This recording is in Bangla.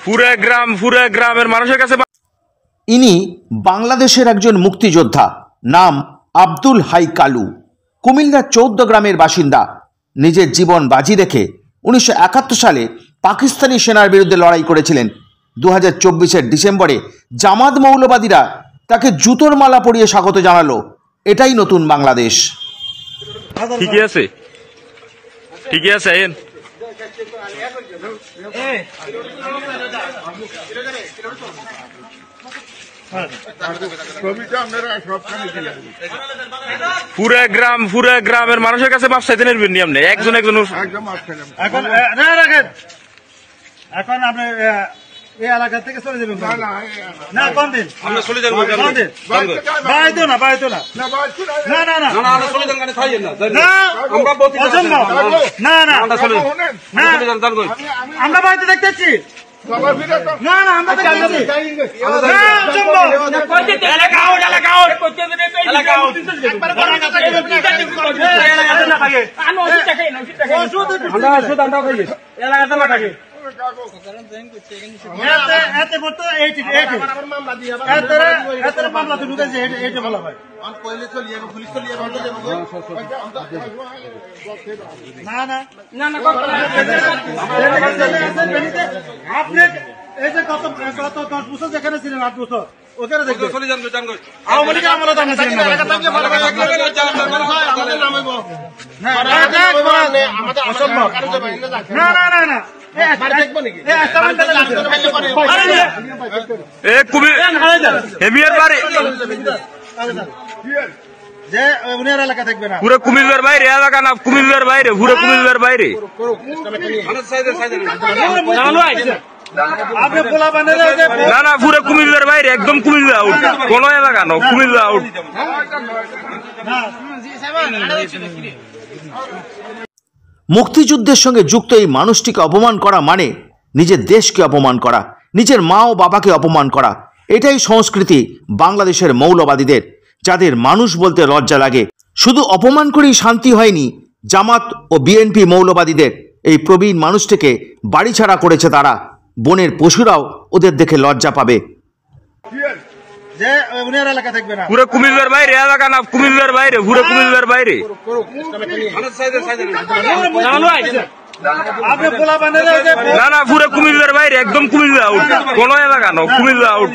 পুরা গ্রামের মানুষের কাছে। ইনি বাংলাদেশের একজন মুক্তিযোদ্ধা, নাম আব্দুল হাই কালু। কুমিল্লার 14 গ্রামের বাসিন্দা। নিজের জীবন বাজি রেখে 1971 সালে পাকিস্তানি সেনার বিরুদ্ধে লড়াই করেছিলেন। 2024-এর ডিসেম্বরে জামাত মৌলবাদীরা তাকে জুতোর মালা পরিয়ে স্বাগত জানালো। এটাই নতুন বাংলাদেশ। ঠিকই আছে, ঠিকই আছে। পুরা গ্রামের মানুষের কাছে মাপ চাইতে নেবেন নিয়ম নেই, একজন একজন। এখন আপনি এই এলাকা থেকে চলে যাবেন না? কোন দিন আমরা চলে যাবো? বাইতো না, বাইতো না, না না না, আমরা চলে যান। গাড়ি খাইয়েন না, আমরা বলতে না না, আমরা চলে যান। আমরা বাইতে দেখতেছি না, না আমরা দেখতেছি এলাকাতে না থাকে। আপনি এই যে গত 10 বছর যেখানে ছিলেন, 8 বছর ওখানে দেখবেন আওয়ামী লীগের আমলে দাম ছিলেন না। না না না, পুরো কুমিল্লার বাইরে এলাকা না, কুমিল্লার বাইরে, পুরো কুমিল্লার বাইরে। না না, পুরো কুমিল্লার বাইরে, একদম কুমিল্লা আউট, কোন এলাকা না, কুমিল্লা আউট। মুক্তিযুদ্ধের সঙ্গে যুক্ত এই মানুষটিকে অপমান করা মানে নিজের দেশকে অপমান করা, নিজের মা ও বাবাকে অপমান করা। এটাই সংস্কৃতি বাংলাদেশের মৌলবাদীদের, যাদের মানুষ বলতে লজ্জা লাগে। শুধু অপমান করেই শান্তি হয়নি জামাত ও বিএনপি মৌলবাদীদের। এই প্রবীণ মানুষটিকে বাড়ি ছাড়া করেছে তারা। বনের পশুরাও ওদের দেখে লজ্জা পাবে। পুরো কুমিল্লার বাইরে এলাকা না, কুমিল্লার বাইরে, পুরো কুমিল্লার বাইরে। না না, পুরো কুমিল্লার বাইরে, একদম কুমিল্লা আউট, কোন এলাকা না, কুমিল্লা আউট।